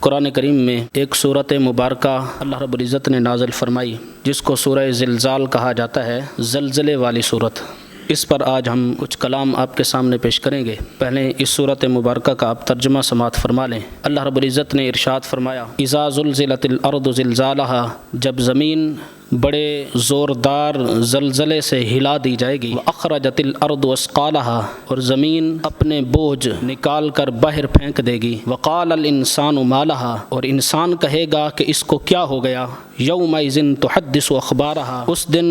قرآن کریم میں ایک صورت مبارکہ اللہ رب العزت نے نازل فرمائی جس کو سورہ زلزال کہا جاتا ہے، زلزلے والی صورت۔ اس پر آج ہم کچھ کلام آپ کے سامنے پیش کریں گے۔ پہلے اس صورت مبارکہ کا آپ ترجمہ سماعت فرما لیں۔ اللہ رب العزت نے ارشاد فرمایا، اذا زلزلت الارض زلزالہا، جب زمین بڑے زوردار زلزلے سے ہلا دی جائے گی، واخرجت الارض اثقالہا، اور زمین اپنے بوجھ نکال کر باہر پھینک دے گی، وقال الانسان ما لہا، اور انسان کہے گا کہ اس کو کیا ہو گیا، یومئذ تحدث اخبارہا، اس دن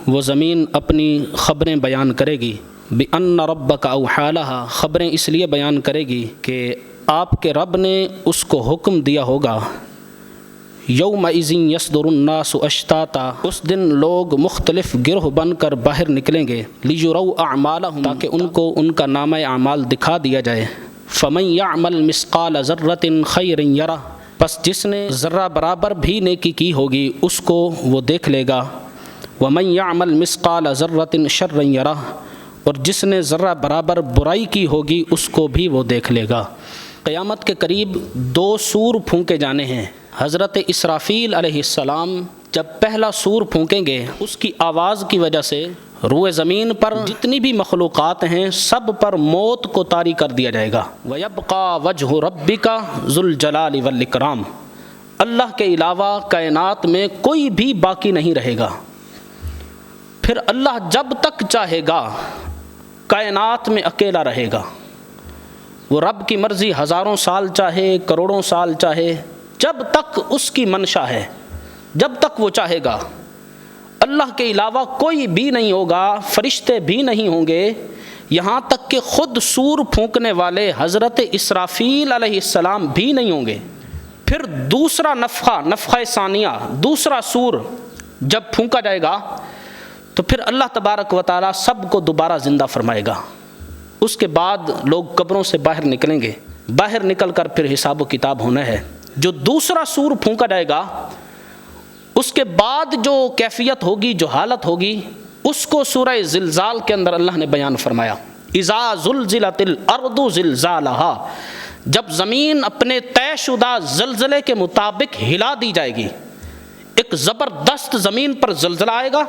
وہ زمین اپنی خبریں بیان کرے گی، بأن ربک اوحی لہا، خبریں اس لیے بیان کرے گی کہ آپ کے رب نے اس کو حکم دیا ہوگا، یومئذ یصدر الناس اشتاتا، اس دن لوگ مختلف گروہ بن کر باہر نکلیں گے، لیروا اعمالہم، تاکہ ان کو ان کا نامہ اعمال دکھا دیا جائے، فمن یعمل مثقال ذرۃ خیر یرہ، پس جس نے ذرہ برابر بھی نیکی کی ہوگی اس کو وہ دیکھ لے گا، ومن یعمل مثقال ذرۃ شر یرہ، اور جس نے ذرہ برابر برائی کی ہوگی اس کو بھی وہ دیکھ لے گا۔ قیامت کے قریب دو سور پھونکے جانے ہیں۔ حضرت اسرافیل علیہ السلام جب پہلا سور پھونکیں گے، اس کی آواز کی وجہ سے روئے زمین پر جتنی بھی مخلوقات ہیں سب پر موت کو طاری کر دیا جائے گا۔ وَيَبْقَى وَجْهُ رَبِّكَ ذُو الْجَلَالِ وَالْإِكْرَامِ، اللہ کے علاوہ کائنات میں کوئی بھی باقی نہیں رہے گا۔ پھر اللہ جب تک چاہے گا کائنات میں اکیلا رہے گا، وہ رب کی مرضی ہزاروں سال چاہے، کروڑوں سال چاہے، جب تک اس کی منشا ہے، جب تک وہ چاہے گا۔ اللہ کے علاوہ کوئی بھی نہیں ہوگا، فرشتے بھی نہیں ہوں گے، یہاں تک کہ خود سور پھونکنے والے حضرت اسرافیل علیہ السلام بھی نہیں ہوں گے۔ پھر دوسرا نفخہ ثانیہ، دوسرا سور جب پھونکا جائے گا تو پھر اللہ تبارک و تعالیٰ سب کو دوبارہ زندہ فرمائے گا۔ اس کے بعد لوگ قبروں سے باہر نکلیں گے، باہر نکل کر پھر حساب و کتاب ہونا ہے۔ جو دوسرا سور پھونکا جائے گا اس کے بعد جو کیفیت ہوگی، جو حالت ہوگی، اس کو سورہ زلزال کے اندر اللہ نے بیان فرمایا، اذا زلزلت الارض زلزالہا، جب زمین اپنے طے شدہ زلزلے کے مطابق ہلا دی جائے گی۔ ایک زبردست زمین پر زلزلہ آئے گا،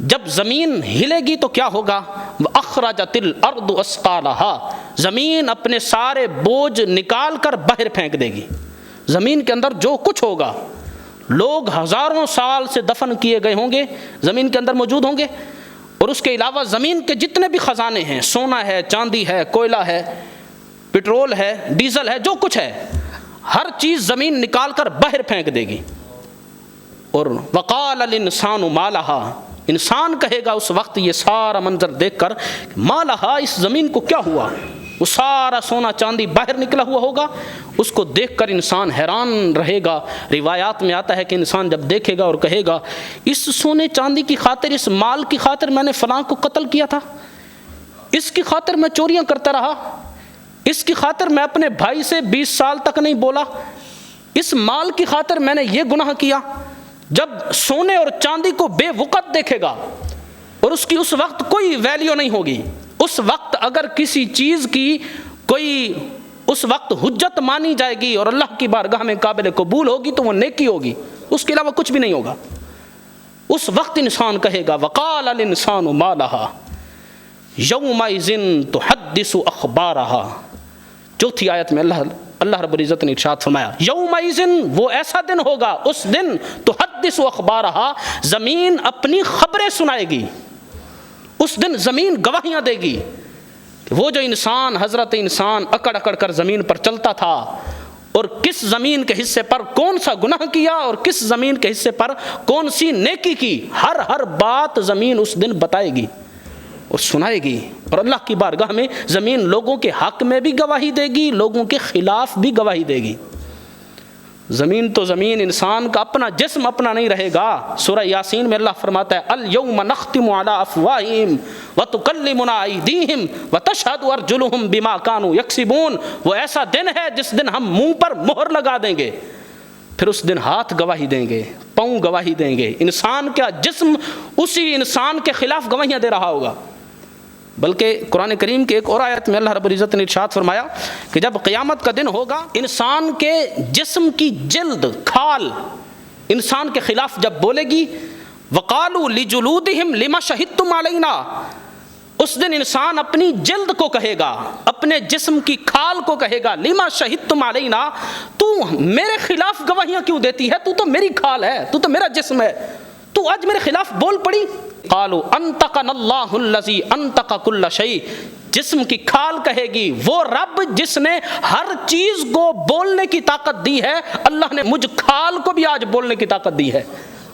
جب زمین ہلے گی تو کیا ہوگا، وَأَخْرَجَتِ الْأَرْضُ أَثْقَالَهَا، زمین اپنے سارے بوجھ نکال کر باہر پھینک دے گی۔ زمین کے اندر جو کچھ ہوگا، لوگ ہزاروں سال سے دفن کیے گئے ہوں گے زمین کے اندر موجود ہوں گے، اور اس کے علاوہ زمین کے جتنے بھی خزانے ہیں، سونا ہے، چاندی ہے، کوئلہ ہے، پٹرول ہے، ڈیزل ہے، جو کچھ ہے، ہر چیز زمین نکال کر باہر پھینک دے گی۔ اور وقال الانسان ما لہا، انسان کہے گا اس وقت یہ سارا منظر دیکھ کر، ما لہا، اس زمین کو کیا ہوا، وہ سارا سونا چاندی باہر نکلا ہوا ہوگا، اس کو دیکھ کر انسان حیران رہے گا۔ روایات میں آتا ہے کہ انسان جب دیکھے گا اور کہے گا، اس سونے چاندی کی خاطر، اس مال کی خاطر میں نے فلاں کو قتل کیا تھا، اس کی خاطر میں چوریاں کرتا رہا، اس کی خاطر میں اپنے بھائی سے 20 سال تک نہیں بولا، اس مال کی خاطر میں نے یہ گناہ کیا۔ جب سونے اور چاندی کو بے وقت دیکھے گا اور اس کی اس وقت کوئی ویلیو نہیں ہوگی، اس وقت اگر کسی چیز کی کوئی اس وقت حجت مانی جائے گی اور اللہ کی بارگاہ میں قابل قبول ہوگی تو وہ نیکی ہوگی، اس کے علاوہ کچھ بھی نہیں ہوگا۔ اس وقت انسان کہے گا، وقال الانسان ما لہا یومئذ تحدث اخبارہا۔ چوتھی آیت میں اللہ رب العزت نے ارشاد فرمایا، یومئذ، وہ ایسا دن ہوگا، اس دن تحدث اخبارہا، زمین اپنی خبریں سنائے گی، اس دن زمین گواہیاں دے گی کہ وہ جو انسان، حضرت انسان اکڑ اکڑ کر زمین پر چلتا تھا، اور کس زمین کے حصے پر کون سا گناہ کیا اور کس زمین کے حصے پر کون سی نیکی کی، ہر بات زمین اس دن بتائے گی اور سنائے گی۔ اور اللہ کی بارگاہ میں زمین لوگوں کے حق میں بھی گواہی دے گی، لوگوں کے خلاف بھی گواہی دے گی۔ زمین تو زمین، انسان کا اپنا جسم اپنا نہیں رہے گا۔ سورہ یاسین میں اللہ فرماتا ہے، الیوم نختم علی افواہہم وتکلمنا ایدیہم وتشہد ارجلہم بما کانوا یکسبون۔ وہ ایسا دن ہے جس دن ہم منہ پر مہر لگا دیں گے، پھر اس دن ہاتھ گواہی دیں گے، پاؤں گواہی دیں گے، انسان کا جسم اسی انسان کے خلاف گواہیاں دے رہا ہوگا۔ بلکہ قرآن کریم کے ایک اور آیت میں اللہ رب العزت نے ارشاد فرمایا کہ جب قیامت کا دن ہوگا، انسان کے جسم کی جلد، کھال انسان کے خلاف جب بولے گی، وقالوا لجلودہم لما شہدتم علینا، اس دن انسان اپنی جلد کو کہے گا، اپنے جسم کی کھال کو کہے گا، لما شہدتم علینا، تو میرے خلاف گواہیاں کیوں دیتی ہے؟ تو تو میری کھال ہے، تو تو میرا جسم ہے، تو آج میرے خلاف بول پڑی۔ قالوا انطقنا اللہ الذی انطق کل شیء، جسم کی کھال کہے گی، وہ رب جس نے ہر چیز کو بولنے کی طاقت دی ہے، اللہ نے مجھ کھال کو بھی آج بولنے کی طاقت دی ہے۔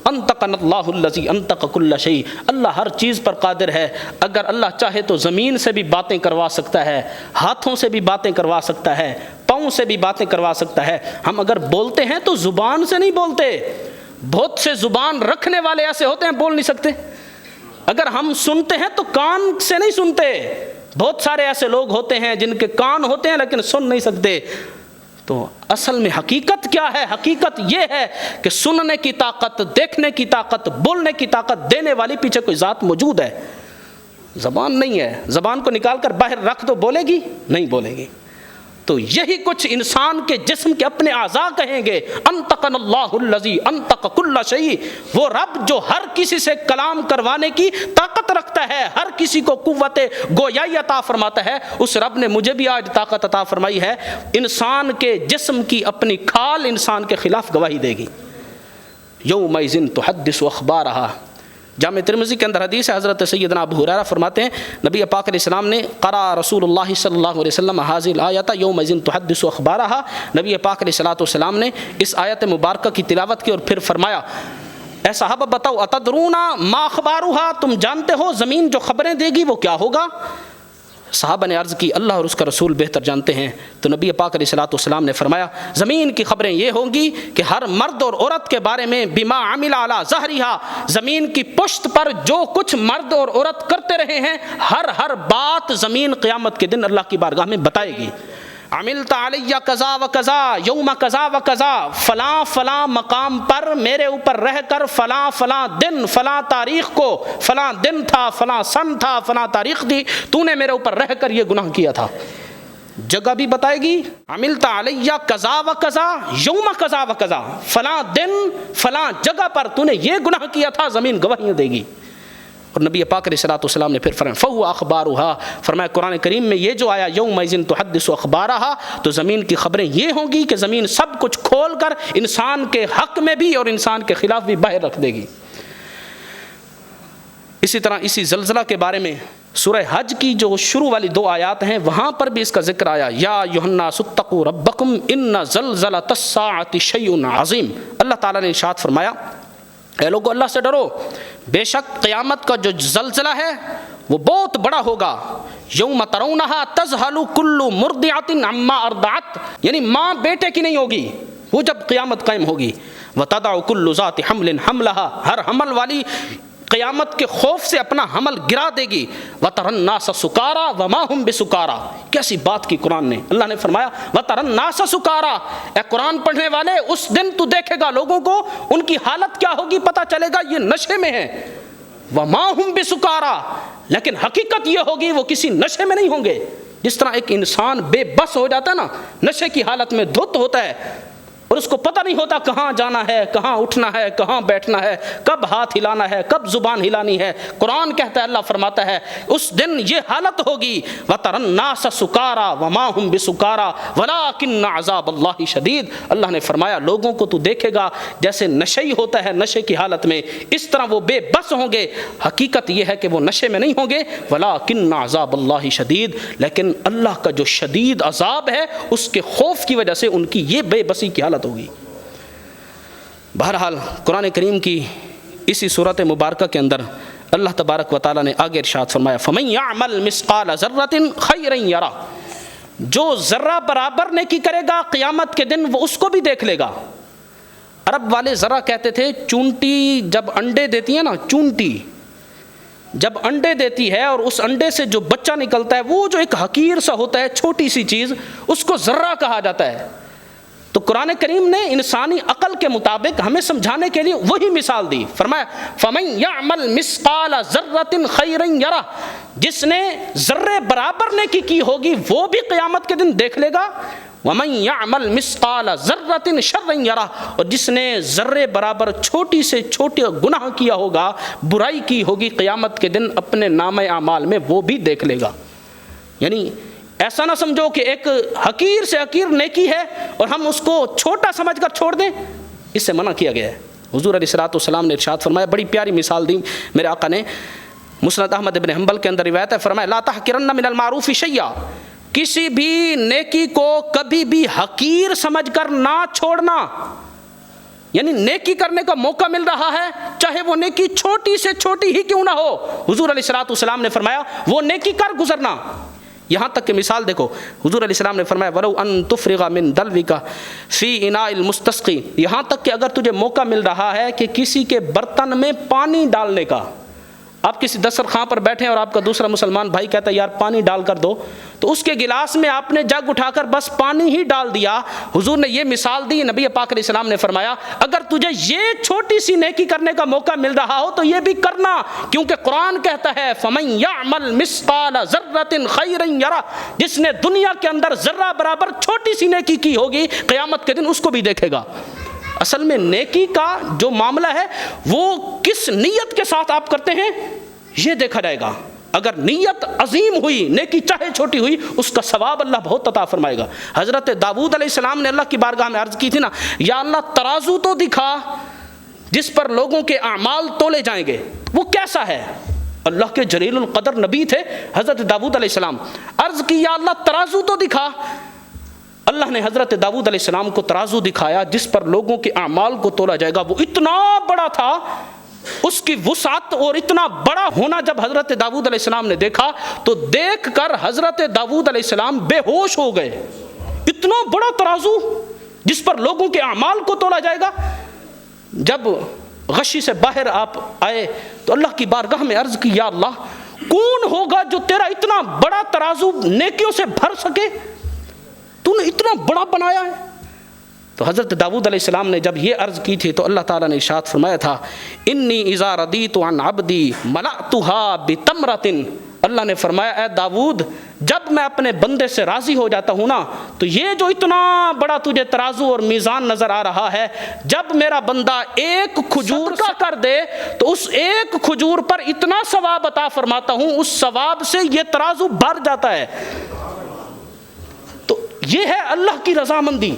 انطقنا اللہ الذی انطق کل شیء، اللہ ہر چیز پر قادر ہے۔ اگر اللہ چاہے تو زمین سے بھی باتیں کروا سکتا ہے، ہاتھوں سے بھی باتیں کروا سکتا ہے، پاؤں سے بھی باتیں کروا سکتا ہے۔ ہم اگر بولتے ہیں تو زبان سے نہیں بولتے، بہت سے زبان رکھنے والے ایسے ہوتے ہیں بول نہیں سکتے۔ اگر ہم سنتے ہیں تو کان سے نہیں سنتے، بہت سارے ایسے لوگ ہوتے ہیں جن کے کان ہوتے ہیں لیکن سن نہیں سکتے۔ تو اصل میں حقیقت کیا ہے؟ حقیقت یہ ہے کہ سننے کی طاقت، دیکھنے کی طاقت، بولنے کی طاقت دینے والی پیچھے کوئی ذات موجود ہے، زبان نہیں ہے۔ زبان کو نکال کر باہر رکھ دو، بولے گی؟ نہیں بولے گی۔ تو یہی کچھ انسان کے جسم کے اپنے اعضاء کہیں گے، انطقنا اللہ الذی انطق کل شیء، وہ رب جو ہر کسی سے کلام کروانے کی طاقت رکھتا ہے، ہر کسی کو قوت گویائی عطا فرماتا ہے، اس رب نے مجھے بھی آج طاقت عطا فرمائی ہے۔ انسان کے جسم کی اپنی کھال انسان کے خلاف گواہی دے گی۔ یومئذ تحدث اخبارہا، جامع ترمذی کے اندر حدیث ہے، حضرت سیدنا ابو ہریرہ فرماتے ہیں نبی پاک علیہ السلام نے قرأ رسول اللہ صلی اللہ علیہ وسلم هذه الآیۃ یومئذ تحدث اخبارها، نبی پاک علیہ السلام نے اس آیت مبارکہ کی تلاوت کی اور پھر فرمایا، اے صحابہ بتاؤ، اتدرون ما اخبارها، تم جانتے ہو زمین جو خبریں دے گی وہ کیا ہوگا؟ صحابہ نے عرض کی اللہ اور اس کا رسول بہتر جانتے ہیں۔ تو نبی پاک علیہ السلام نے فرمایا زمین کی خبریں یہ ہوں گی کہ ہر مرد اور عورت کے بارے میں بما عمل علی ظہرہا، زمین کی پشت پر جو کچھ مرد اور عورت کرتے رہے ہیں، ہر بات زمین قیامت کے دن اللہ کی بارگاہ میں بتائے گی۔ عملت علی کذا و کذا یوم کذا و کذا، فلاں فلاں مقام پر میرے اوپر رہ کر فلاں فلاں دن، فلاں تاریخ کو، فلاں دن تھا، فلاں سن تھا، فلاں تاریخ تھی، تو نے میرے اوپر رہ کر یہ گناہ کیا تھا۔ جگہ بھی بتائے گی، عملت علی کذا و کذا یوم کذا و کذا، فلاں دن فلاں جگہ پر تو نے یہ گناہ کیا تھا، زمین گواہیاں دے گی۔ اور نبی پاک علیہ السلام نے پھر فرمایا فہو اخبارھا، فرمایا قرآن کریم میں یہ جو آیا یومئذ تحدث اخبارھا، تو زمین کی خبریں یہ ہوں گی کہ زمین سب کچھ کھول کر انسان کے حق میں بھی اور انسان کے خلاف بھی باہر رکھ دے گی۔ اسی طرح اسی زلزلہ کے بارے میں سورہ حج کی جو شروع والی 2 آیات ہیں وہاں پر بھی اس کا ذکر آیا، یا ایھا الناس اتقوا ربکم ان زلزلۃ الساعۃ شیء عظیم، اللہ تعالیٰ نے ارشاد فرمایا اے لوگو اللہ سے ڈرو، بے شک قیامت کا جو زلزلہ ہے وہ بہت بڑا ہوگا۔ یوم ترونہا تذہل کل مرضعۃ عما ارضعت، یعنی ماں بیٹے کی نہیں ہوگی وہ جب قیامت قائم ہوگی۔ وتضع کل ذات حمل حملها، ہر حمل والی قیامت کے خوف سے اپنا حمل گرا دے گی۔ وَتَرَى النَّاسَ سُكَارَىٰ وَمَا هُمْ بِسُكَارَىٰ، کیسی بات کی قرآن نے، اللہ نے فرمایا وَتَرَى النَّاسَ سُكَارَىٰ، اے قرآن پڑھنے والے اس دن تو دیکھے گا لوگوں کو، ان کی حالت کیا ہوگی پتہ چلے گا یہ نشے میں ہیں۔ وَمَا هُمْ بِسُكَارَىٰ، لیکن حقیقت یہ ہوگی وہ کسی نشے میں نہیں ہوں گے۔ جس طرح ایک انسان بے بس ہو جاتا ہے نا، نشے کی حالت میں دھت ہوتا ہے اور اس کو پتہ نہیں ہوتا کہاں جانا ہے، کہاں اٹھنا ہے، کہاں بیٹھنا ہے، کب ہاتھ ہلانا ہے، کب زبان ہلانی ہے، قرآن کہتا ہے، اللہ فرماتا ہے اس دن یہ حالت ہوگی وَتَرَى النَّاسَ سُكَارَىٰ وَمَا هُمْ بِسُكَارَىٰ وَلَٰكِنَّ عَذَابَ اللَّهِ شَدِيدٌ، اللہ نے فرمایا لوگوں کو تو دیکھے گا جیسے نشئی ہوتا ہے نشے کی حالت میں، اس طرح وہ بے بس ہوں گے۔ حقیقت یہ ہے کہ وہ نشے میں نہیں ہوں گے، وَلَٰكِنَّ عَذَابَ اللَّهِ شَدِيدٌ، لیکن اللہ کا جو شدید عذاب ہے اس کے خوف کی وجہ سے ان کی یہ بے بسی کی حالت ہوگی۔ بہرحال قرآن کریم کی اسی صورت مبارکہ کے اندر اللہ تبارک و تعالیٰ نے آگے ارشاد فرمایا فَمَن يَعْمَلْ مِثْقَالَ ذَرَّةٍ خَيْرًا يَرَهُ، جو ذرہ برابر نیکی کرے گا قیامت کے دن وہ اس کو بھی دیکھ لے گا۔ عرب والے ذرہ کہتے تھے، چونٹی جب انڈے دیتی ہے نا، چونٹی جب انڈے دیتی ہے اور اس انڈے سے جو بچہ نکلتا ہے وہ جو ایک حقیر سا ہوتا ہے چھوٹی سی چیز، اس کو ذرہ کہا جاتا ہے۔ تو قرآن کریم نے انسانی عقل کے مطابق ہمیں سمجھانے کے لیے وہی مثال دی. فرمایا فَمَن يَعْمَلْ مِثْقَالَ ذَرَّةٍ خَيْرًا يَرَهُ، جس نے ذرے برابر نیکی کی ہوگی وہ بھی قیامت کے دن دیکھ لے گا. وَمَن يَعْمَلْ مِثْقَالَ ذَرَّةٍ شَرًّا يَرَهُ، اور جس نے ذرے برابر چھوٹی سے چھوٹی گناہ کیا ہوگا، برائی کی ہوگی، قیامت کے دن اپنے نامہ اعمال میں وہ بھی دیکھ لے گا. یعنی ایسا نہ سمجھو کہ ایک حقیر سے حقیر نیکی ہے اور ہم اس کو چھوٹا سمجھ کر چھوڑ دیں، اس سے منع کیا گیا ہے. حضور علیہ الصلوۃ والسلام نے ارشاد فرمایا، بڑی پیاری مثال دی میرے آقا نے. مسند احمد بن حنبل کے اندر روایت ہے، فرمایا لا تحقرن من المعروف شیئا، کسی بھی نیکی کو کبھی بھی حقیر سمجھ کر نہ چھوڑنا. یعنی نیکی کرنے کا موقع مل رہا ہے، چاہے وہ نیکی چھوٹی سے چھوٹی ہی کیوں نہ ہو، حضور علیہ الصلوۃ والسلام نے فرمایا وہ نیکی کر گزرنا. یہاں تک کہ مثال دیکھو، حضور علیہ السلام نے فرمایا وَلَوْ أَن تُفْرِغَ مِن دَلْوِكَ فِي إِنَاءِ الْمُسْتَسْقِي، یہاں تک کہ اگر تجھے موقع مل رہا ہے کہ کسی کے برتن میں پانی ڈالنے کا، آپ کسی دسترخوان پر بیٹھے اور آپ کا دوسرا مسلمان بھائی کہتا ہے یار پانی ڈال کر دو، تو اس کے گلاس میں آپ نے جگ اٹھا کر بس پانی ہی ڈال دیا. حضور نے یہ مثال دی، نبی پاک علیہ السلام نے فرمایا اگر تجھے یہ چھوٹی سی نیکی کرنے کا موقع مل رہا ہو تو یہ بھی کرنا، کیونکہ قرآن کہتا ہے فَمَن يَعْمَلْ مِثْقَالَ ذَرَّةٍ خَيْرًا يَرَهُ، جس نے دنیا کے اندر ذرہ برابر چھوٹی سی نیکی کی ہوگی قیامت کے دن اس کو بھی دیکھے گا. اصل میں نیکی کا جو معاملہ ہے وہ کس نیت کے ساتھ آپ کرتے ہیں یہ دیکھا جائے گا. اگر نیت عظیم ہوئی، نیکی چاہے چھوٹی ہوئی، اس کا ثواب اللہ بہت عطا فرمائے گا. حضرت داؤد علیہ السلام نے اللہ کی بارگاہ میں عرض کی تھی نا، یا اللہ ترازو تو دکھا جس پر لوگوں کے اعمال تولے جائیں گے، وہ کیسا ہے؟ اللہ کے جلیل القدر نبی تھے حضرت داؤد علیہ السلام. عرض کی یا اللہ ترازو تو دکھا. اللہ نے حضرت داؤد علیہ السلام کو ترازو دکھایا جس پر لوگوں کے اعمال کو تولا جائے گا. وہ اتنا بڑا تھا، اس کی وسعت اور اتنا بڑا ہونا جب حضرت داؤد علیہ السلام نے دیکھا تو دیکھ کر حضرت داؤد علیہ السلام بے ہوش ہو گئے. اتنا بڑا ترازو جس پر لوگوں کے اعمال کو تولا جائے گا. جب غشی سے باہر آپ آئے تو اللہ کی بارگاہ میں عرض کی یا اللہ کون ہوگا جو تیرا اتنا بڑا ترازو نیکیوں سے بھر سکے، تو نے اتنا بڑا بنایا ہے. تو حضرت داؤد علیہ السلام نے جب یہ عرض کی تھی تو اللہ تعالیٰ نے ارشاد فرمایا تھا انی اذا رضیت عن عبدی ملأتها بتمرۃ. اللہ نے فرمایا اے داؤد جب میں اپنے بندے سے راضی ہو جاتا ہوں نا تو یہ جو اتنا بڑا تجھے ترازو اور میزان نظر آ رہا ہے، جب میرا بندہ ایک کھجور کا کر دے تو اس ایک کھجور پر اتنا ثواب عطا فرماتا ہوں، اس ثواب سے یہ ترازو بھر جاتا ہے. تو یہ ہے اللہ کی رضامندی،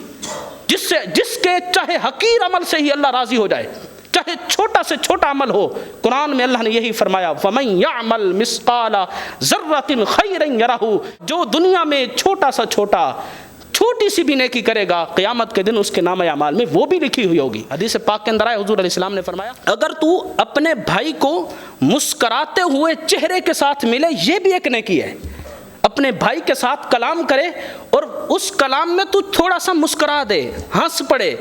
جس کے چاہے حقیر عمل سے ہی اللہ راضی ہو جائے، چاہے چھوٹا سے چھوٹا عمل ہو. قرآن میں اللہ نے یہی فرمایا فَمَن يَعْمَلْ مِثْقَالَ ذَرَّةٍ خَيْرًا يَرَهُ، جو دنیا میں چھوٹا سا چھوٹی سی بھی نیکی کرے گا قیامت کے دن اس کے نامہ اعمال میں وہ بھی لکھی ہوئی ہوگی. حدیث پاک کے اندر آئے حضور علیہ السلام نے فرمایا اگر تو اپنے بھائی کو مسکراتے ہوئے چہرے کے ساتھ ملے یہ بھی ایک نیکی ہے. اپنے بھائی کے ساتھ کلام کرے اور اس کلام میں تو تھوڑا سا مسکرا دے، ہنس پڑے،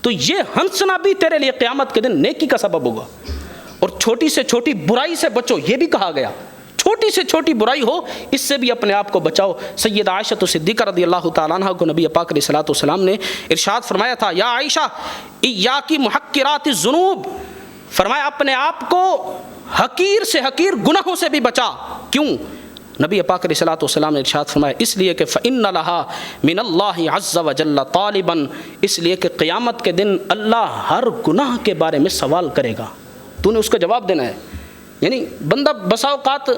تو یہ ہنسنا بھی تیرے لیے قیامت کے دن نیکی کا سبب ہوگا. اور چھوٹی سے چھوٹی برائی سے بچو، یہ بھی کہا گیا چھوٹی سے چھوٹی برائی ہو اس سے بھی اپنے آپ کو بچاؤ. سیدہ عائشہ صدیقہ رضی اللہ تعالیٰ عنہ کو نبی پاک علیہ الصلوۃ والسلام نے ارشاد فرمایا تھا یا عائشہ ایاکی محقرات الذنوب، فرمایا اپنے آپ کو حقیر سے حقیر گناہوں سے بھی بچا. کیوں؟ نبی پاک علیہ الصلوۃ والسلام نے ارشاد فرمایا اس لیے کہ فَإِنَّ لَهَا مِنَ اللَّهِ عَزَّ وَجَلَّ طَالِبًا، اس لیے کہ قیامت کے دن اللہ ہر گناہ کے بارے میں سوال کرے گا، تو نے اس کا جواب دینا ہے. یعنی بندہ بسا اوقات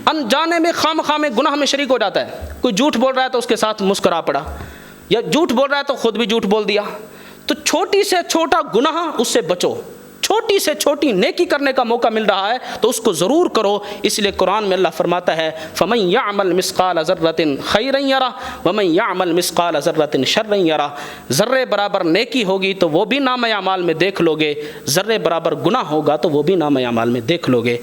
انجانے میں خواہ میں گناہ میں شریک ہو جاتا ہے. کوئی جھوٹ بول رہا ہے تو اس کے ساتھ مسکرا پڑا، یا جھوٹ بول رہا ہے تو خود بھی جھوٹ بول دیا. تو چھوٹی سے چھوٹا گناہ اس سے بچو، چھوٹی سے چھوٹی نیکی کرنے کا موقع مل رہا ہے تو اس کو ضرور کرو. اس لیے قرآن میں اللہ فرماتا ہے فَمَن يَعْمَلْ مِثْقَالَ ذَرَّةٍ خَيْرًا يَرَهُ وَمَن يَعْمَلْ مِثْقَالَ ذَرَّةٍ شَرًّا يَرَهُ. ذرے برابر نیکی ہوگی تو وہ بھی نامہ اعمال میں دیکھ لو گے، ذرے برابر گناہ ہوگا تو وہ بھی نامہ اعمال میں دیکھ لو گے.